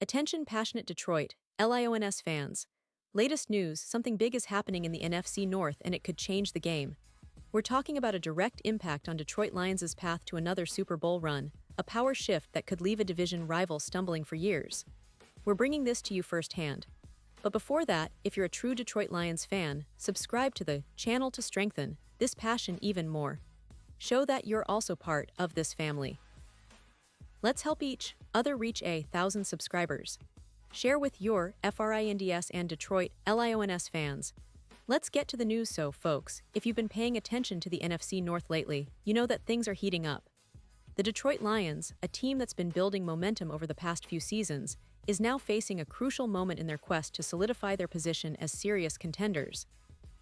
Attention passionate Detroit, Lions fans. Latest news, something big is happening in the NFC North and it could change the game. We're talking about a direct impact on Detroit Lions' path to another Super Bowl run, a power shift that could leave a division rival stumbling for years. We're bringing this to you firsthand. But before that, if you're a true Detroit Lions fan, subscribe to the channel to strengthen this passion even more. Show that you're also part of this family. Let's help each other reach 1,000 subscribers. Share with your FRINDS and Detroit Lions fans. Let's get to the news. So, folks, if you've been paying attention to the NFC North lately, you know that things are heating up. The Detroit Lions, a team that's been building momentum over the past few seasons, is now facing a crucial moment in their quest to solidify their position as serious contenders.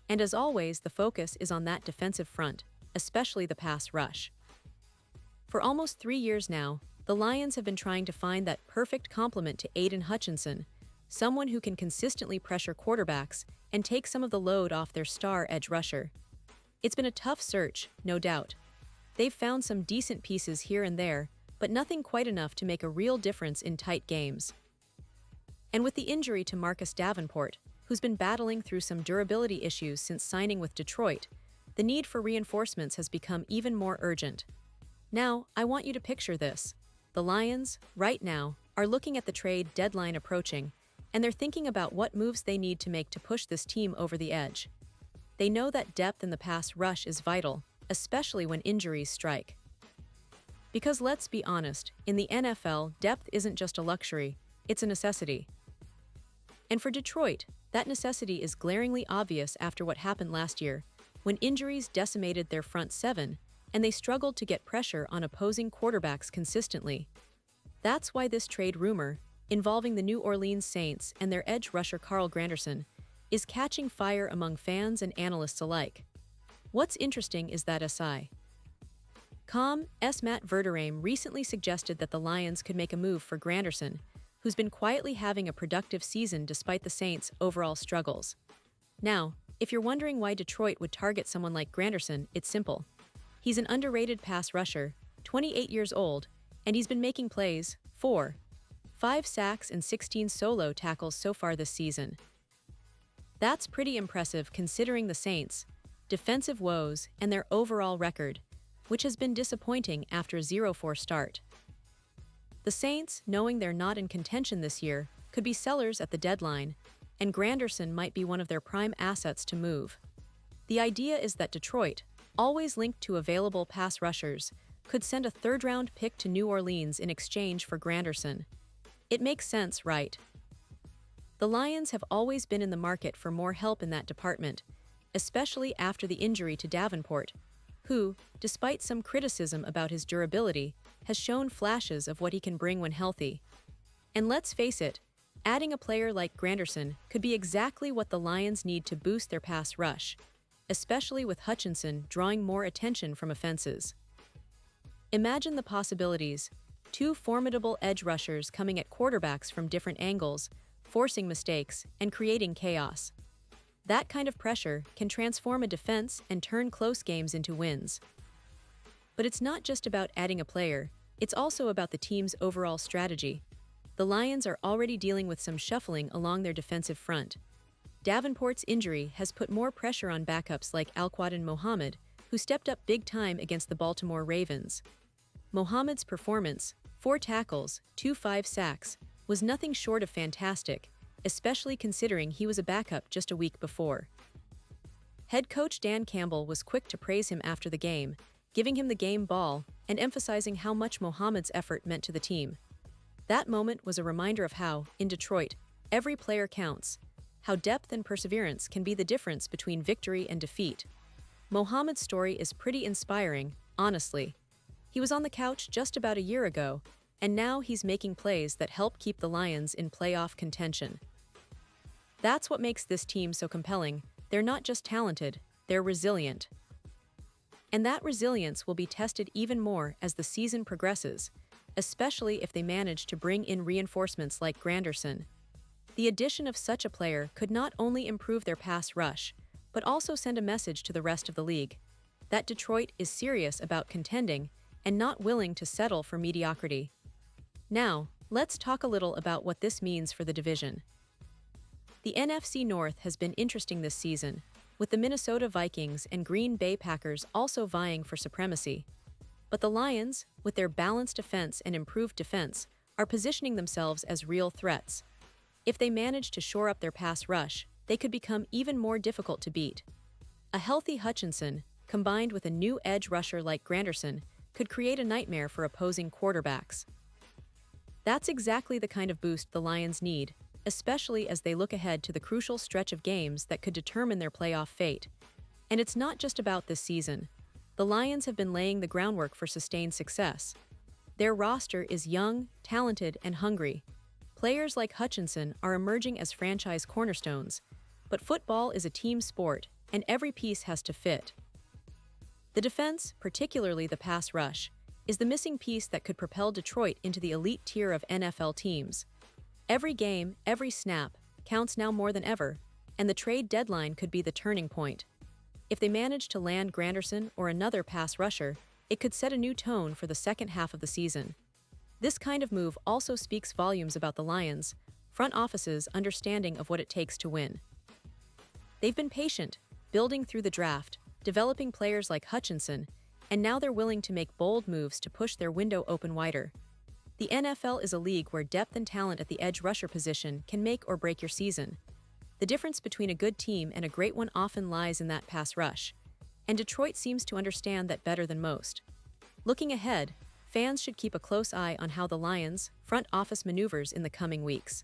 And as always, the focus is on that defensive front, especially the pass rush. For almost 3 years now, the Lions have been trying to find that perfect complement to Aiden Hutchinson, someone who can consistently pressure quarterbacks and take some of the load off their star edge rusher. It's been a tough search, no doubt. They've found some decent pieces here and there, but nothing quite enough to make a real difference in tight games. And with the injury to Marcus Davenport, who's been battling through some durability issues since signing with Detroit, the need for reinforcements has become even more urgent. Now, I want you to picture this. The Lions, right now, are looking at the trade deadline approaching, and they're thinking about what moves they need to make to push this team over the edge. They know that depth in the pass rush is vital, especially when injuries strike. Because let's be honest, in the NFL, depth isn't just a luxury, it's a necessity. And for Detroit, that necessity is glaringly obvious after what happened last year, when injuries decimated their front seven, and they struggled to get pressure on opposing quarterbacks consistently. That's why this trade rumor, involving the New Orleans Saints and their edge rusher Carl Granderson, is catching fire among fans and analysts alike. What's interesting is that SI.com's Matt Verderame recently suggested that the Lions could make a move for Granderson, who's been quietly having a productive season despite the Saints' overall struggles. Now, if you're wondering why Detroit would target someone like Granderson, it's simple. He's an underrated pass rusher, 28 years old, and he's been making plays, 5 sacks and 16 solo tackles so far this season. That's pretty impressive considering the Saints' defensive woes and their overall record, which has been disappointing after a 0-4 start. The Saints, knowing they're not in contention this year, could be sellers at the deadline, and Granderson might be one of their prime assets to move. The idea is that Detroit, always linked to available pass rushers, could send a third-round pick to New Orleans in exchange for Granderson. It makes sense, right? The Lions have always been in the market for more help in that department, especially after the injury to Davenport, who, despite some criticism about his durability, has shown flashes of what he can bring when healthy. And let's face it, adding a player like Granderson could be exactly what the Lions need to boost their pass rush, especially with Hutchinson drawing more attention from offenses. Imagine the possibilities: 2 formidable edge rushers coming at quarterbacks from different angles, forcing mistakes, and creating chaos. That kind of pressure can transform a defense and turn close games into wins. But it's not just about adding a player, it's also about the team's overall strategy. The Lions are already dealing with some shuffling along their defensive front. Davenport's injury has put more pressure on backups like Alquadin Mohammed, who stepped up big time against the Baltimore Ravens. Mohammed's performance, 4 tackles, 5 sacks, was nothing short of fantastic, especially considering he was a backup just a week before. Head coach Dan Campbell was quick to praise him after the game, giving him the game ball and emphasizing how much Mohammed's effort meant to the team. That moment was a reminder of how, in Detroit, every player counts, how depth and perseverance can be the difference between victory and defeat. Mohammed's story is pretty inspiring, honestly. He was on the couch just about a year ago, and now he's making plays that help keep the Lions in playoff contention. That's what makes this team so compelling. They're not just talented, they're resilient. And that resilience will be tested even more as the season progresses, especially if they manage to bring in reinforcements like Granderson. The addition of such a player could not only improve their pass rush, but also send a message to the rest of the league that Detroit is serious about contending and not willing to settle for mediocrity. Now, let's talk a little about what this means for the division. The NFC North has been interesting this season, with the Minnesota Vikings and Green Bay Packers also vying for supremacy. But the Lions, with their balanced offense and improved defense, are positioning themselves as real threats. If they manage to shore up their pass rush, they could become even more difficult to beat. A healthy Hutchinson, combined with a new edge rusher like Granderson, could create a nightmare for opposing quarterbacks. That's exactly the kind of boost the Lions need, especially as they look ahead to the crucial stretch of games that could determine their playoff fate. And it's not just about this season. The Lions have been laying the groundwork for sustained success. Their roster is young, talented, and hungry. Players like Hutchinson are emerging as franchise cornerstones, but football is a team sport, and every piece has to fit. The defense, particularly the pass rush, is the missing piece that could propel Detroit into the elite tier of NFL teams. Every game, every snap, counts now more than ever, and the trade deadline could be the turning point. If they manage to land Granderson or another pass rusher, it could set a new tone for the second half of the season. This kind of move also speaks volumes about the Lions' front office's understanding of what it takes to win. They've been patient, building through the draft, developing players like Hutchinson, and now they're willing to make bold moves to push their window open wider. The NFL is a league where depth and talent at the edge rusher position can make or break your season. The difference between a good team and a great one often lies in that pass rush, and Detroit seems to understand that better than most. Looking ahead, fans should keep a close eye on how the Lions' front office maneuvers in the coming weeks.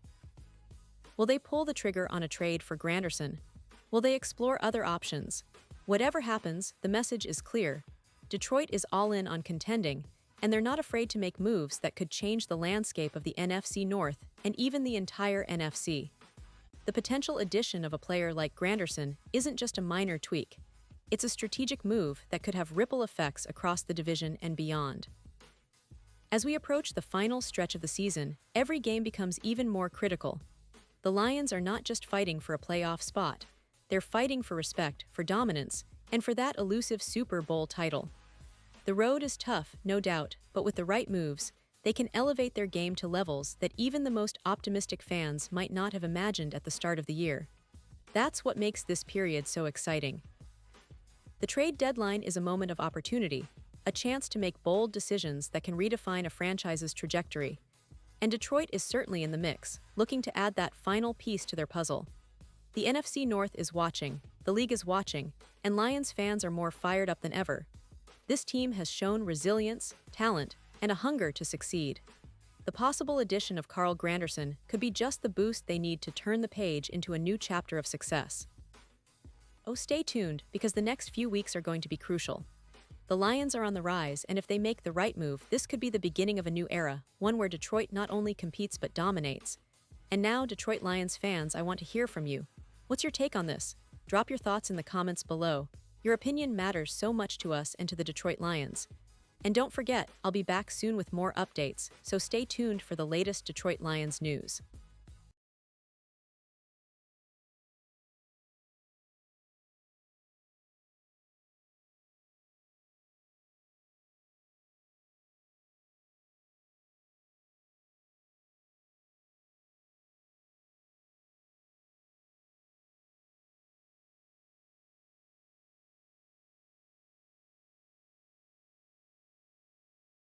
Will they pull the trigger on a trade for Granderson? Will they explore other options? Whatever happens, the message is clear. Detroit is all in on contending, and they're not afraid to make moves that could change the landscape of the NFC North and even the entire NFC. The potential addition of a player like Granderson isn't just a minor tweak. It's a strategic move that could have ripple effects across the division and beyond. As we approach the final stretch of the season, every game becomes even more critical. The Lions are not just fighting for a playoff spot. They're fighting for respect, for dominance, and for that elusive Super Bowl title. The road is tough, no doubt, but with the right moves, they can elevate their game to levels that even the most optimistic fans might not have imagined at the start of the year. That's what makes this period so exciting. The trade deadline is a moment of opportunity, a chance to make bold decisions that can redefine a franchise's trajectory. And Detroit is certainly in the mix, looking to add that final piece to their puzzle. The NFC North is watching, the league is watching, and Lions fans are more fired up than ever. This team has shown resilience, talent, and a hunger to succeed. The possible addition of Carl Granderson could be just the boost they need to turn the page into a new chapter of success. Oh, stay tuned, because the next few weeks are going to be crucial. The Lions are on the rise, and if they make the right move, this could be the beginning of a new era, one where Detroit not only competes but dominates. And now, Detroit Lions fans, I want to hear from you. What's your take on this? Drop your thoughts in the comments below. Your opinion matters so much to us and to the Detroit Lions. And don't forget, I'll be back soon with more updates, so stay tuned for the latest Detroit Lions news.